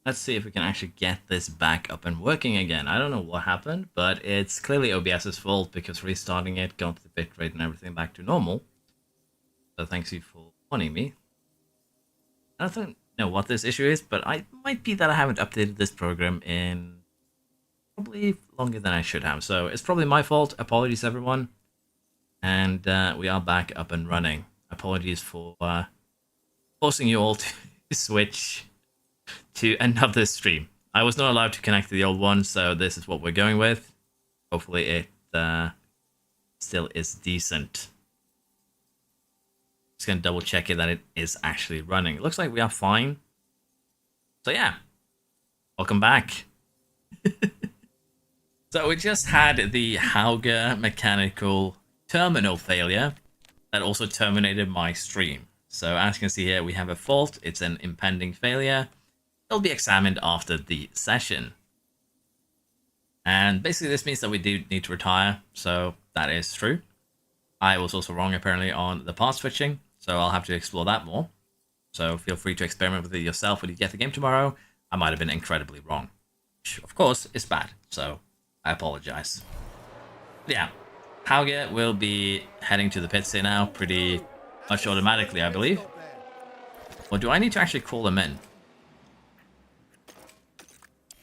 Let's see if we can actually get this back up and working again. I don't know what happened, but it's clearly OBS's fault because restarting it got the bitrate and everything back to normal. So thanks you for warning me. I don't know what this issue is, but it might be that I haven't updated this program in probably longer than I should have. So it's probably my fault. Apologies, everyone. And we are back up and running. Apologies for forcing you all to switch to another stream. I was not allowed to connect to the old one, so this is what we're going with. Hopefully it still is decent. Just gonna double check it that it is actually running. It looks like we are fine. So yeah, welcome back. So we just had the Hauger mechanical terminal failure that also terminated my stream. So as you can see here, we have a fault. It's an impending failure. It'll be examined after the session. And basically this means that we do need to retire. So that is true. I was also wrong apparently on the part switching. So I'll have to explore that more. So feel free to experiment with it yourself when you get the game tomorrow. I might have been incredibly wrong. Which of course is bad. So I apologize. But yeah. Hauger will be heading to the pits here now pretty much automatically, I believe. Or do I need to actually call him in?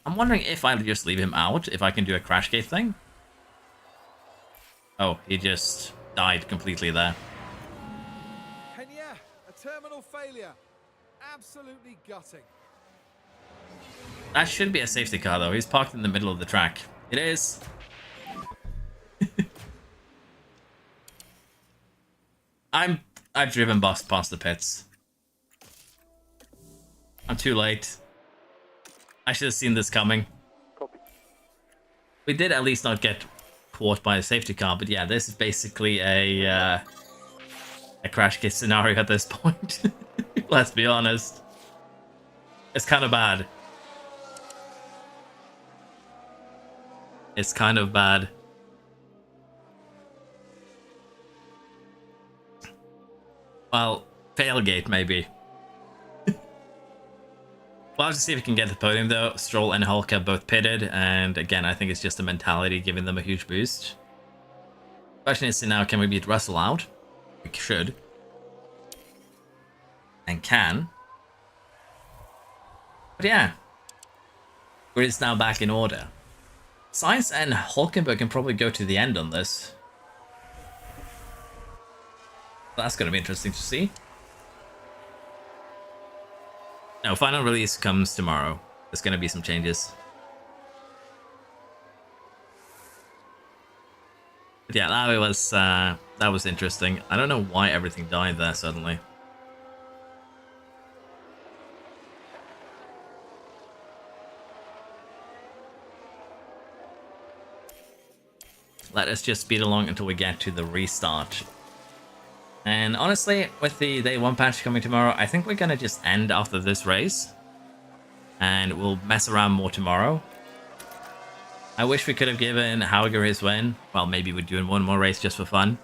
I'm wondering if I'll just leave him out, if I can do a crash gate thing. Oh, he just died completely there. Kenya, a terminal failure. Absolutely gutting. That should be a safety car though. He's parked in the middle of the track. It is. I've driven past the pits. I'm too late. I should have seen this coming. Copy. We did at least not get caught by a safety car, but yeah, this is basically a crash kit scenario at this point. Let's be honest. It's kind of bad. It's kind of bad. Well, failgate maybe. Well, I'll just see if we can get the podium though. Stroll and Hulk are both pitted, and again, I think it's just the mentality giving them a huge boost. Question is now, can we beat Russell out? We should. And can. But yeah. Grid is now back in order. Sainz and Hulkenberg can probably go to the end on this. That's going to be interesting to see. No, final release comes tomorrow. There's going to be some changes. But yeah, that was interesting. I don't know why everything died there suddenly. Let us just speed along until we get to the restart. And honestly, with the day 1 patch coming tomorrow, I think we're going to just end after this race. And we'll mess around more tomorrow. I wish we could have given Hauger his win. Well, maybe we're doing one more race just for fun.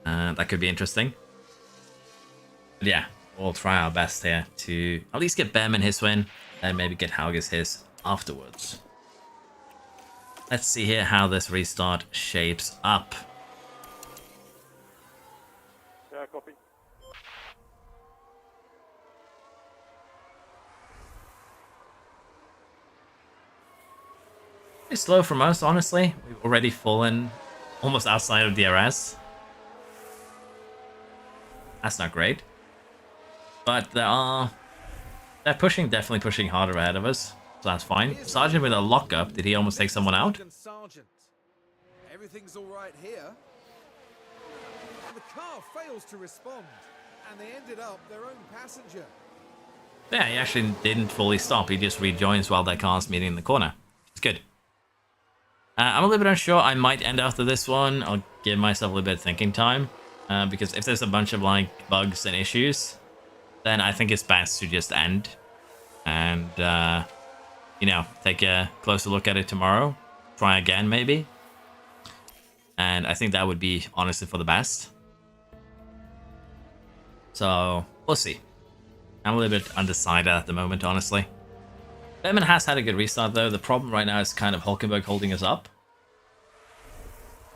That could be interesting. But yeah, we'll try our best here to at least get Behrman his win. And maybe get Hauger's his afterwards. Let's see here how this restart shapes up. Yeah, copy. Pretty slow from us, honestly. We've already fallen almost outside of DRS. That's not great. But they're definitely pushing harder ahead of us. So that's fine. Sergeant with a lockup. Did he almost take someone out? Sergeant. Everything's all right here. And the car fails to respond, and they ended up their own passenger. Yeah, he actually didn't fully stop. He just rejoins while their car's meeting in the corner. It's good. I'm a little bit unsure. I might end after this one. I'll give myself a little bit of thinking time. Because if there's a bunch of like bugs and issues, then I think it's best to just end. And, you know, take a closer look at it tomorrow. Try again, maybe. And I think that would be, honestly, for the best. So, we'll see. I'm a little bit undecided at the moment, honestly. Behrman has had a good restart though. The problem right now is kind of Hulkenberg holding us up.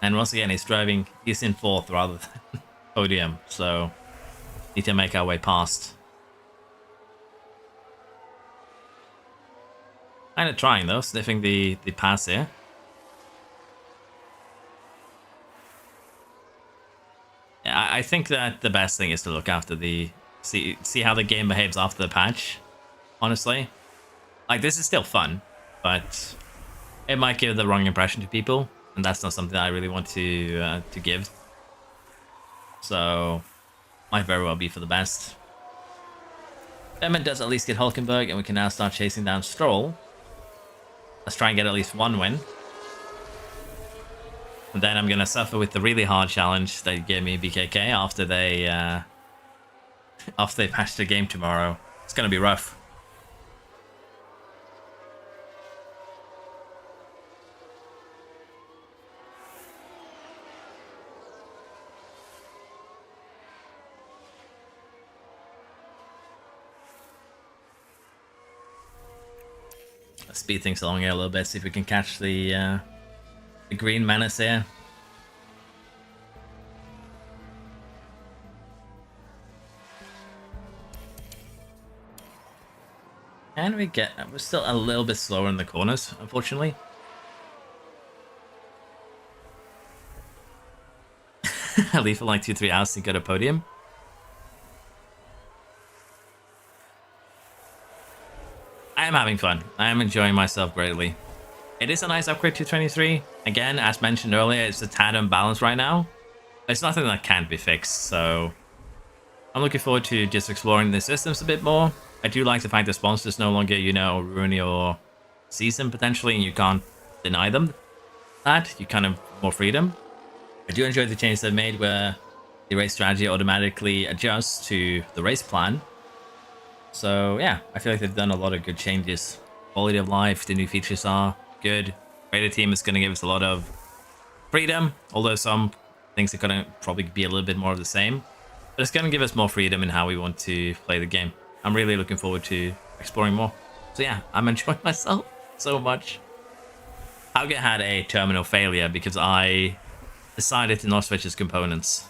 And once again, he's in 4th rather than podium, so need to make our way past. Kind of trying though, sniffing the pass here. Yeah, I think that the best thing is to look after see how the game behaves after the patch, honestly. Like, this is still fun, but it might give the wrong impression to people, and that's not something I really want to give. So, might very well be for the best. Behrman does at least get Hulkenberg, and we can now start chasing down Stroll. Let's try and get at least one win. And then I'm going to suffer with the really hard challenge they gave me BKK after they patch the game tomorrow. It's going to be rough. Let's speed things along here a little bit, see if we can catch the green menace here. And we're still a little bit slower in the corners, unfortunately. I leave for like 2-3 hours to get a podium. I am having fun. I am enjoying myself greatly. It is a nice upgrade to 23. Again, as mentioned earlier, it's a tad unbalanced right now. It's nothing that can't be fixed, so I'm looking forward to just exploring the systems a bit more. I do like the fact that sponsors no longer, ruin your season potentially, and you can't deny them that. You kind of more freedom. I do enjoy the changes they've made where the race strategy automatically adjusts to the race plan. So yeah, I feel like they've done a lot of good changes. Quality of life, the new features are good. Radar team is going to give us a lot of freedom, although some things are going to probably be a little bit more of the same. But it's going to give us more freedom in how we want to play the game. I'm really looking forward to exploring more. So yeah, I'm enjoying myself so much. Hauge had a terminal failure because I decided to not switch his components.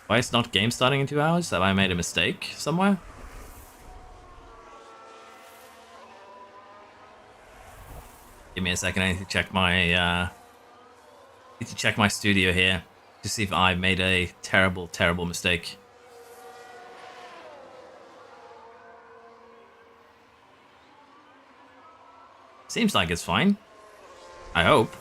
Why is not game starting in 2 hours? Have I made a mistake somewhere? Give me a second, I need to check my studio here to see if I made a terrible, terrible mistake. Seems like it's fine. I hope.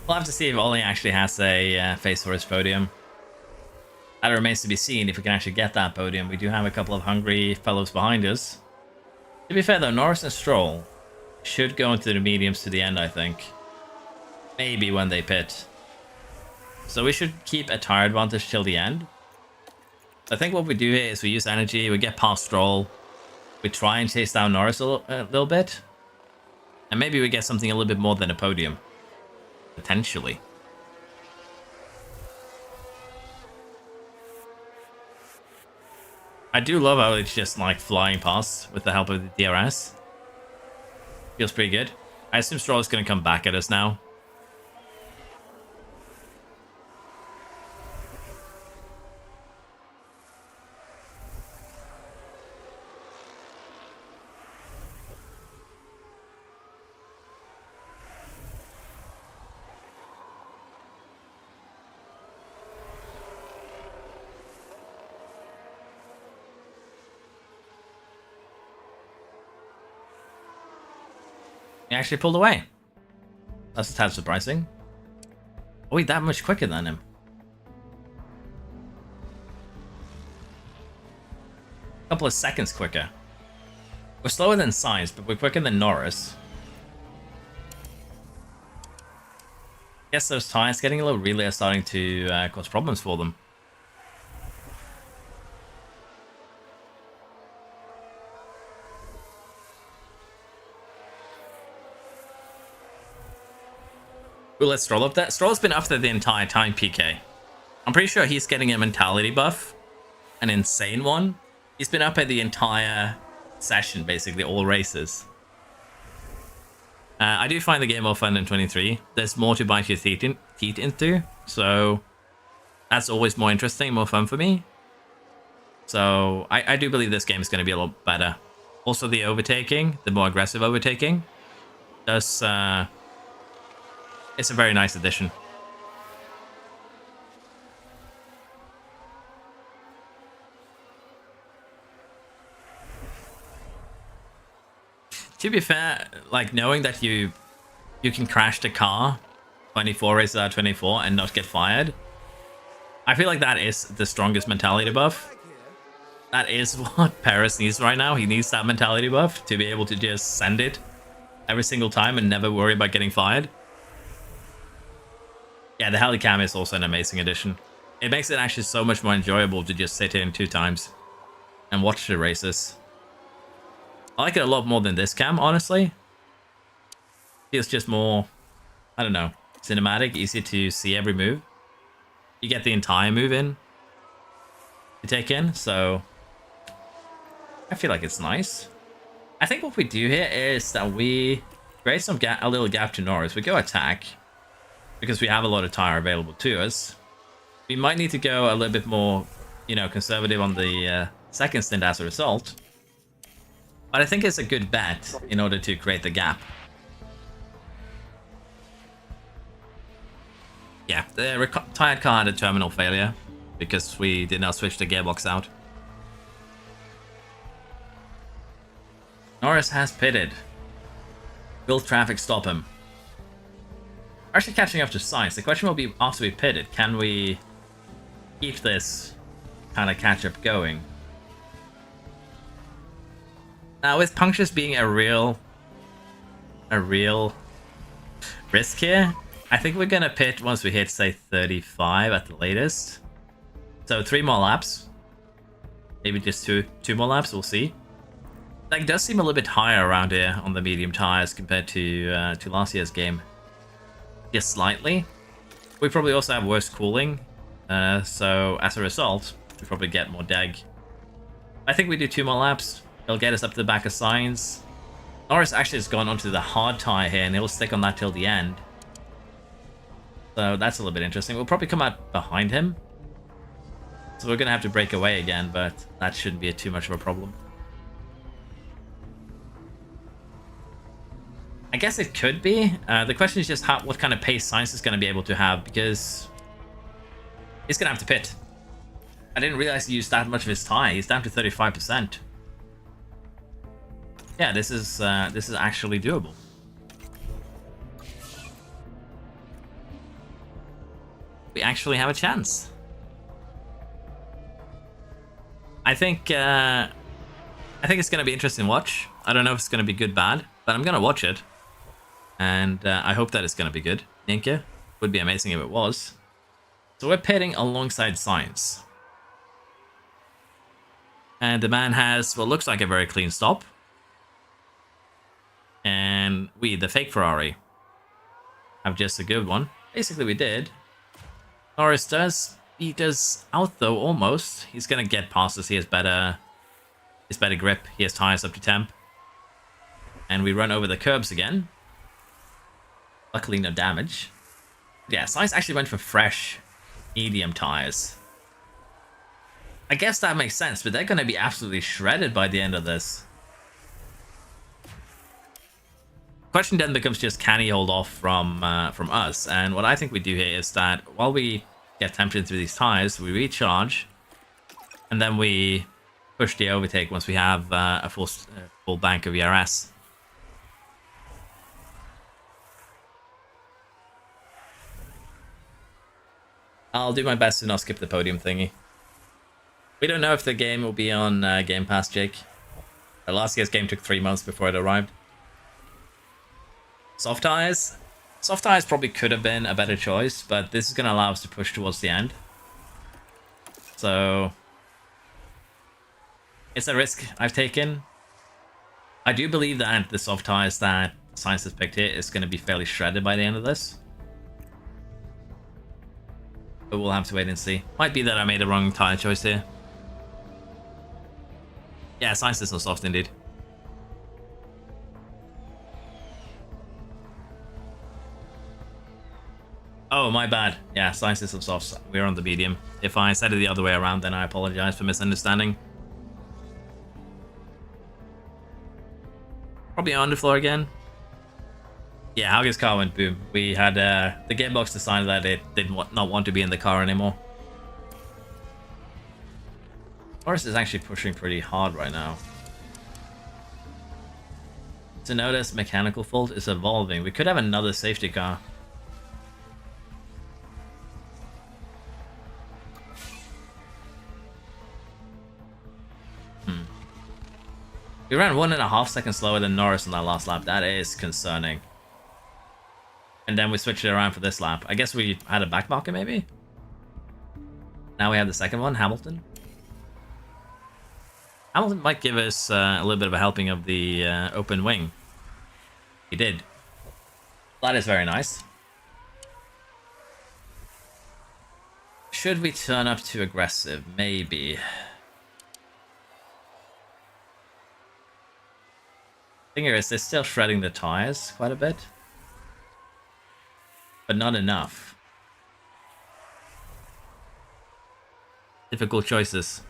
We'll have to see if Ollie actually has a face for his podium. That remains to be seen if we can actually get that podium. We do have a couple of hungry fellows behind us. To be fair though, Norris and Stroll should go into the mediums to the end, I think. Maybe when they pit. So we should keep a tire advantage till the end. I think what we do here is we use energy, we get past Stroll, we try and chase down Norris a little bit, and maybe we get something a little bit more than a podium. Potentially. I do love how it's just like flying past with the help of the DRS. Feels pretty good. I assume Stroll is going to come back at us now. He actually pulled away. That's a tad surprising. Oh, wait, that much quicker than him. A couple of seconds quicker. We're slower than Sainz, but we're quicker than Norris. Guess those tires getting a little relay are starting to cause problems for them. We'll let Stroll up there. Stroll's been up there the entire time, PK. I'm pretty sure he's getting a mentality buff. An insane one. He's been up at the entire session, basically, all races. I do find the game more fun than 23. There's more to bite your teeth into, so that's always more interesting, more fun for me. So I do believe this game is going to be a lot better. Also, the overtaking, the more aggressive overtaking, does it's a very nice addition. To be fair, like knowing that you can crash the car 24 races out of 24 and not get fired, I feel like that is the strongest mentality buff. That is what Perez needs right now. He needs that mentality buff to be able to just send it every single time and never worry about getting fired. Yeah, the Helicam is also an amazing addition. It makes it actually so much more enjoyable to just sit in 2 times and watch the races. I like it a lot more than this cam, honestly. Feels just more, I don't know, cinematic, easy to see every move. You get the entire move in to take in, so I feel like it's nice. I think what we do here is that we create a little gap to Norris. We go attack because we have a lot of tire available to us. We might need to go a little bit more, you know, conservative on the second stint as a result. But I think it's a good bet in order to create the gap. Yeah, the retired car had a terminal failure because we did not switch the gearbox out. Norris has pitted. Will traffic stop him? We're actually catching up to Sainz. The question will be, after we pitted, can we keep this kind of catch-up going? Now, with punctures being a real risk here, I think we're gonna pit once we hit, say, 35 at the latest. So 3 more laps, maybe just two more laps. We'll see. That does seem a little bit higher around here on the medium tires compared to last year's game. Just slightly. We probably also have worse cooling, so as a result, we probably get more deg. I think we do 2 more laps. He'll get us up to the back of Sainz. Norris actually has gone onto the hard tire here, and he'll stick on that till the end. So that's a little bit interesting. We'll probably come out behind him. So we're going to have to break away again, but that shouldn't be too much of a problem. I guess it could be. The question is just what kind of pace Sainz is going to be able to have, because he's going to have to pit. I didn't realize he used that much of his tire. He's down to 35%. Yeah, this is actually doable. We actually have a chance. I think it's going to be interesting to watch. I don't know if it's going to be good, bad, but I'm going to watch it. And I hope that it's going to be good. Ninka would be amazing if it was. So we're pitting alongside Sainz. And the man has what looks like a very clean stop. And we, the fake Ferrari, have just a good one. Basically, we did. Norris does beat us out, though, almost. He's going to get past us. He has better grip. He has tires up to temp. And we run over the curbs again. Luckily, no damage. Yeah, Sainz actually went for fresh medium tires. I guess that makes sense, but they're going to be absolutely shredded by the end of this. Question then becomes just, can he hold off from us? And what I think we do here is that while we get temperature through these tires, we recharge, and then we push the overtake once we have a full bank of ERS. I'll do my best to not skip the podium thingy. We don't know if the game will be on Game Pass, Jake. Last year's game took 3 months before it arrived. Soft tires? Soft tires probably could have been a better choice, but this is going to allow us to push towards the end. So it's a risk I've taken. I do believe that the soft tires that Sainz has picked here is going to be fairly shredded by the end of this. But we'll have to wait and see. Might be that I made the wrong tire choice here. Yeah, science is so soft indeed. Oh, my bad. Yeah, science is so soft. We're on the medium. If I said it the other way around, then I apologize for misunderstanding. Probably on the floor again. Yeah, Hauge's car went boom. We had the gearbox decided that it did not want to be in the car anymore. Forrest is actually pushing pretty hard right now. To notice mechanical fault is evolving. We could have another safety car. We ran 1.5 seconds slower than Norris on that last lap. That is concerning. And then we switched it around for this lap. I guess we had a back marker maybe? Now we have the second one, Hamilton. Hamilton might give us a little bit of a helping of the open wing. He did. That is very nice. Should we turn up too aggressive? Maybe. Thing here is they're still shredding the tires quite a bit. But not enough. Difficult choices.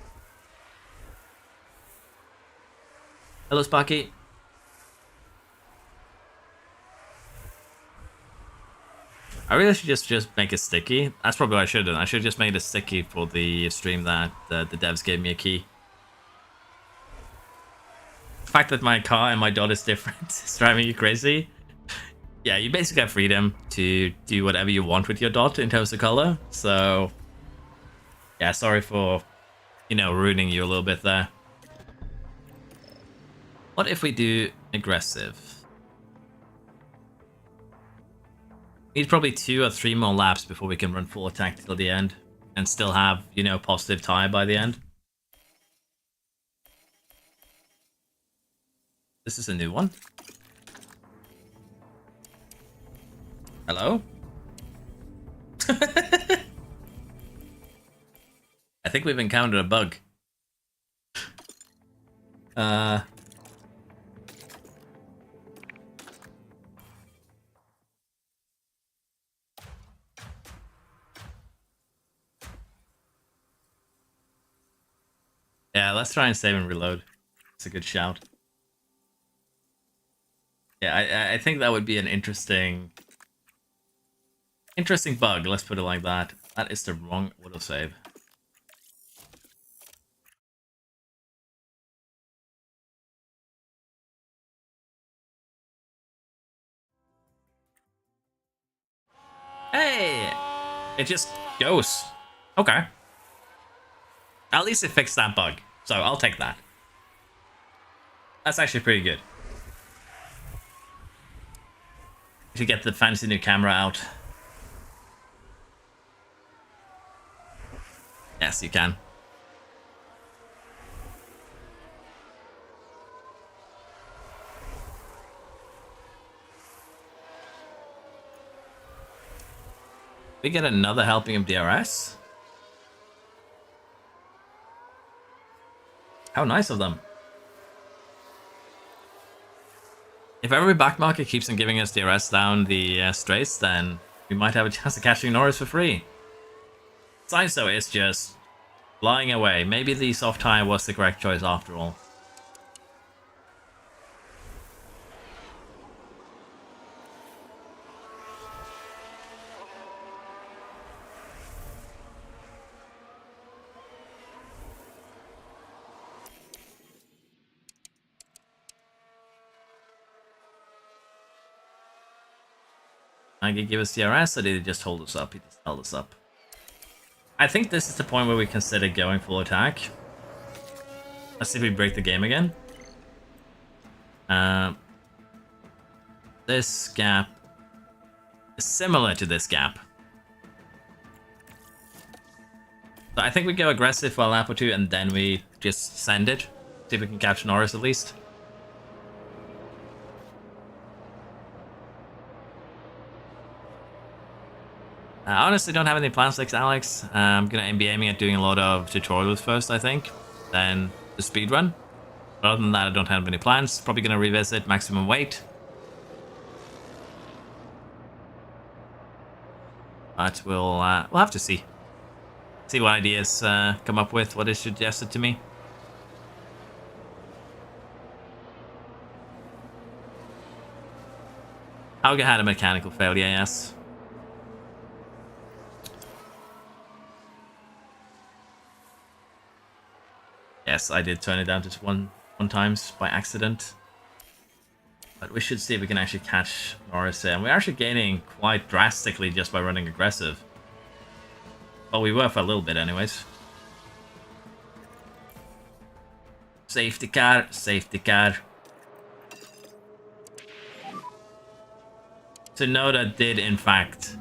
Hello, Sparky. I really should just make it sticky. That's probably what I should have done. I should have just made it sticky for the stream that the devs gave me a key. The fact that my car and my dot is different is driving you crazy. Yeah, you basically have freedom to do whatever you want with your dot in terms of color. So, yeah, sorry for, ruining you a little bit there. What if we do aggressive? Need probably 2 or 3 more laps before we can run full attack till the end and still have, positive tire by the end. This is a new one. Hello? I think we've encountered a bug. Yeah, let's try and save and reload. It's a good shout. Yeah, I think that would be an interesting bug, let's put it like that. That is the wrong autosave. Hey! It just goes. Okay. At least it fixed that bug, so I'll take that. That's actually pretty good. To get the fancy new camera out. Yes, you can. We get another helping of DRS. How nice of them. If every backmarker keeps on giving us DRS down the straights, then we might have a chance of catching Norris for free. Science though is just flying away. Maybe the soft tire was the correct choice after all. I could give us DRS, or did he just hold us up? He just held us up. I think this is the point where we consider going full attack. Let's see if we break the game again. This gap is similar to this gap. So I think we go aggressive for a lap or two, and then we just send it. See if we can catch Norris at least. I honestly don't have any plans next, Alex. I'm gonna be aiming at doing a lot of tutorials first, I think, then the speed run. But other than that, I don't have any plans. Probably gonna revisit maximum weight. But we'll have to see what ideas come up with, what is suggested to me. Hauger had a mechanical failure, yes. Yes, I did turn it down to one times by accident. But we should see if we can actually catch Norris here. And we're actually gaining quite drastically just by running aggressive. Well, we were for a little bit anyways. Safety car, safety car. Tsunoda did, in fact,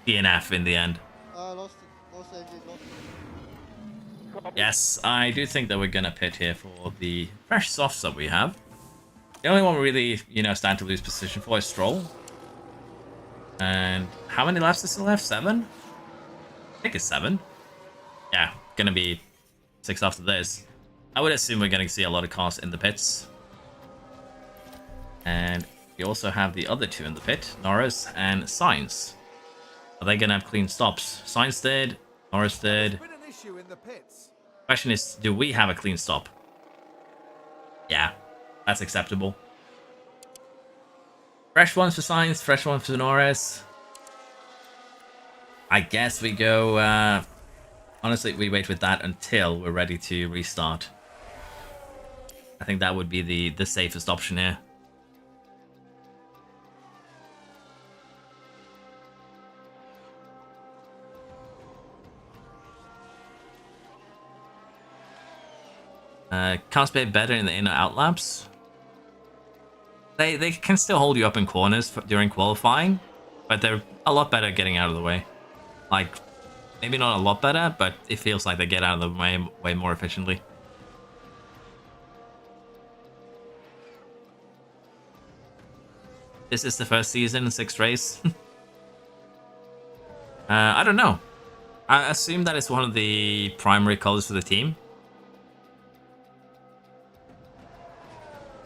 DNF in the end. Lost it. Lost engine, lost it. Yes, I do think that we're gonna pit here for the fresh softs that we have. The only one we really, stand to lose position for is Stroll. And how many laps is still left? 7? I think it's 7. Yeah, gonna be 6 after this. I would assume we're gonna see a lot of cars in the pits. And we also have the other two in the pit, Norris and Sainz. Are they gonna have clean stops? Sainz did, Norris did. There's been an issue in the pits. Question is, do we have a clean stop? Yeah, that's acceptable. Fresh ones for Sainz, fresh ones for Norris. I guess we go, honestly, we wait with that until we're ready to restart. I think that would be the safest option here. Cars behave better in the in or out laps. They can still hold you up in corners during qualifying, but they're a lot better at getting out of the way. Like, maybe not a lot better, but it feels like they get out of the way way more efficiently. This is the first season, 6th race. I don't know. I assume that it's one of the primary colors for the team.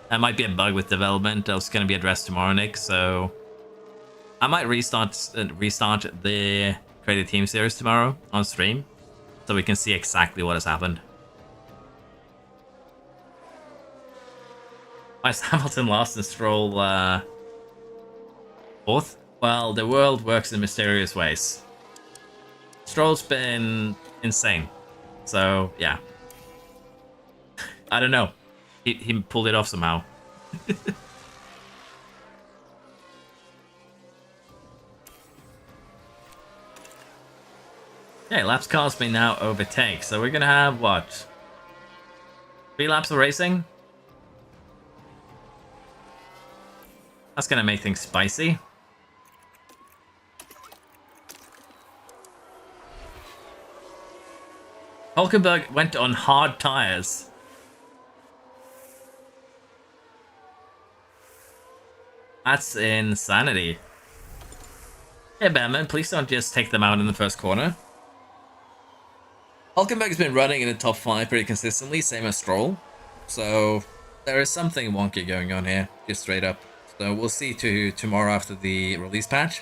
That might be a bug with development. That's going to be addressed tomorrow, Nick. So I might restart the Creative Team series tomorrow on stream, so we can see exactly what has happened. Why is Hamilton last and Stroll 4th? Well, the world works in mysterious ways. Stroll's been insane, so yeah. I don't know. He pulled it off somehow. Okay, laps cars may now overtake. So we're gonna have what? 3 laps of racing? That's gonna make things spicy. Hulkenberg went on hard tires. That's insanity. Hey, Batman, please don't just take them out in the first corner. Hulkenberg's been running in the top 5 pretty consistently, same as Stroll. So there is something wonky going on here, just straight up. So we'll see tomorrow after the release patch.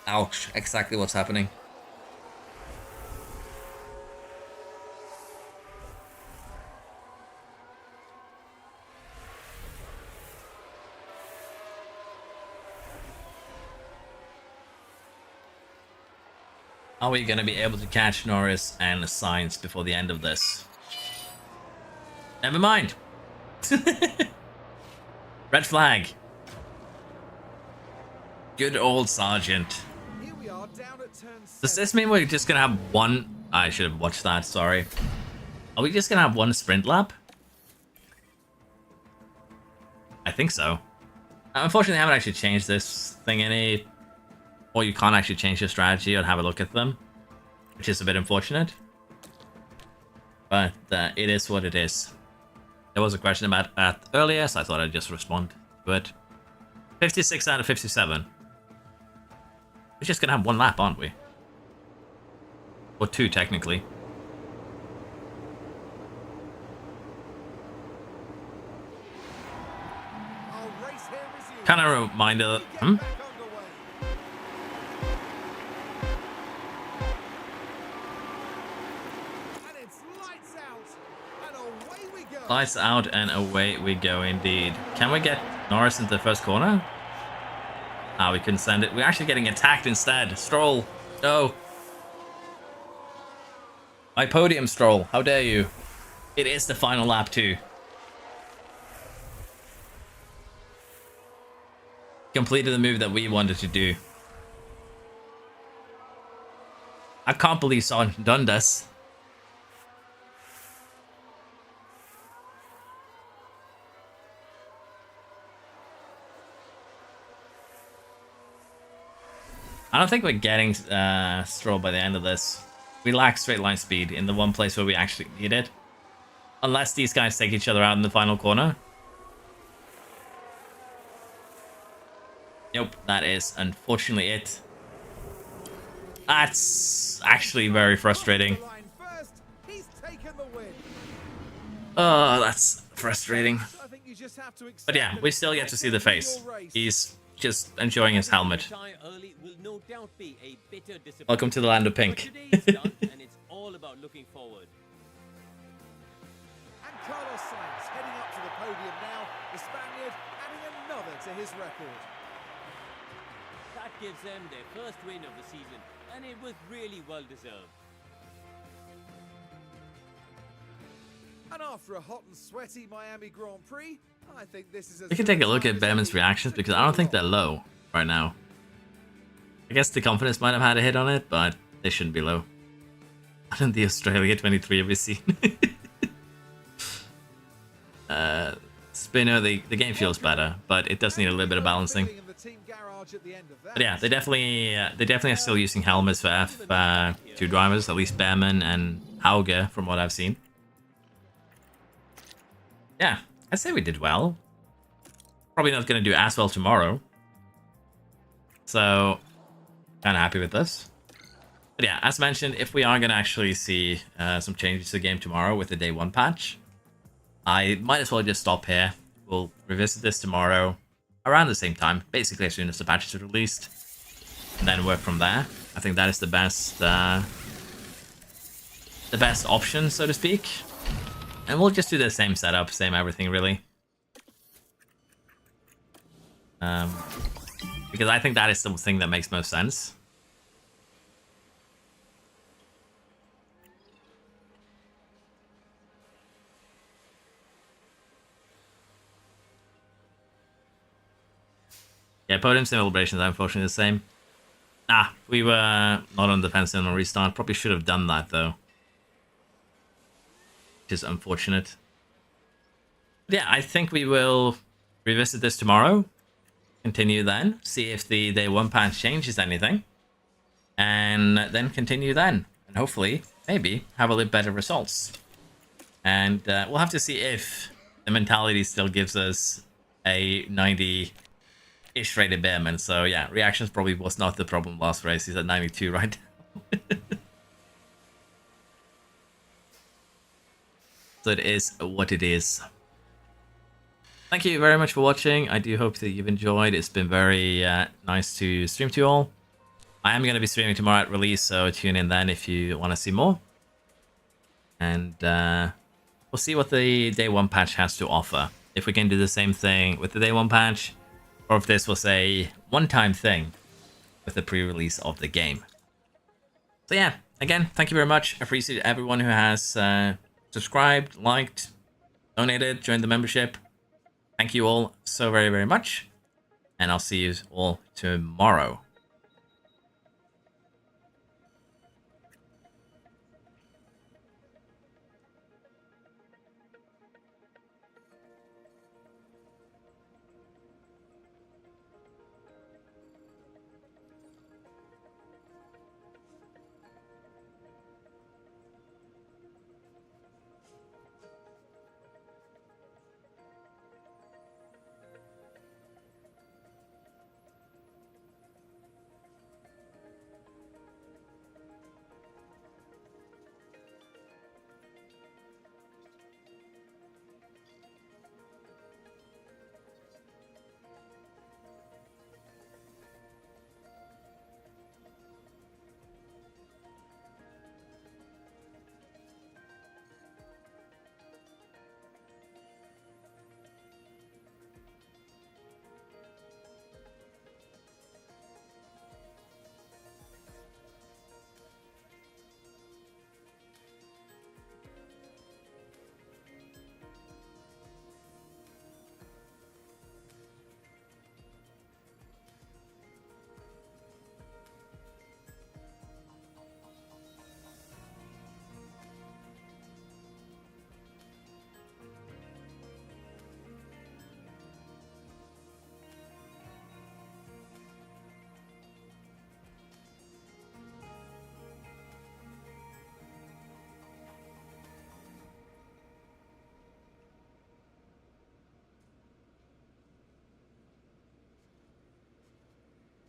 Ouch, exactly what's happening. Are we going to be able to catch Norris and Sainz before the end of this? Never mind. Red flag. Good old Sergeant. Here we are down at turn 7. Does this mean we're just going to have one... I should have watched that, sorry. Are we just going to have one sprint lap? I think so. Unfortunately, I haven't actually changed this thing any... Or you can't actually change your strategy or have a look at them, which is a bit unfortunate. But it is what it is. There was a question about that earlier, so I thought I'd just respond to it. 56 out of 57. We're just gonna have one lap, aren't we? Or two, technically. Our race here resumes. Kind of a reminder. Get back underway. And it's lights out. And away we go. Lights out and away we go indeed. Can we get Norris into the first corner? Ah, we couldn't send it. We're actually getting attacked instead. Stroll. No. My podium, Stroll. How dare you? It is the final lap too. Completed the move that we wanted to do. I can't believe someone done this. I don't think we're getting Stroll by the end of this. We lack straight line speed in the one place where we actually need it. Unless these guys take each other out in the final corner. Nope, that is unfortunately it. That's actually very frustrating. Line first. He's taken the win. Oh, that's frustrating. I think you just have to accept But yeah, we still get to see the face. He's just enjoying his helmet. Welcome to the land of pink. And it's all about looking forward. And Carlos Sainz heading up to the podium now. The Spaniard adding another to his record. That gives them their first win of the season, and it was really well deserved. And after a hot and sweaty Miami Grand Prix, I think this is as We can good take a a look time at as Behrman's any reactions to because I don't think they're cool low right now. I guess the confidence might have had a hit on it, but they shouldn't be low. Not in the Australia 23 we've seen. Spinner, the game feels better, but it does need a little bit of balancing. But yeah, they definitely are still using helmets for F2 drivers, at least Behrman and Hauger, from what I've seen. Yeah, I'd say we did well. Probably not going to do as well tomorrow. So, kind of happy with this. But yeah, as mentioned, if we are going to actually see some changes to the game tomorrow with the day 1 patch, I might as well just stop here. We'll revisit this tomorrow around the same time, basically as soon as the patch is released, and then work from there. I think that is the best option, so to speak. And we'll just do the same setup, same everything, really. Because I think that is the thing that makes most sense. Yeah, podium celebrations are unfortunately the same. Ah, we were not on defense on restart. Probably should have done that, though. Which is unfortunate. But yeah, I think we will revisit this tomorrow. Continue then. See if the day 1 patch changes anything. And then continue then. And hopefully, maybe, have a little better results. And we'll have to see if the mentality still gives us a 90-ish rated Behrman. So yeah, reactions probably was not the problem last race. He's at 92 right now. So it is what it is. Thank you very much for watching. I do hope that you've enjoyed. It's been very nice to stream to you all. I am going to be streaming tomorrow at release, so tune in then if you want to see more. And we'll see what the day 1 patch has to offer. If we can do the same thing with the day 1 patch, or if this was a one-time thing with the pre-release of the game. So yeah, again, thank you very much. I appreciate everyone who has subscribed, liked, donated, joined the membership. Thank you all so very, very much. And I'll see you all tomorrow.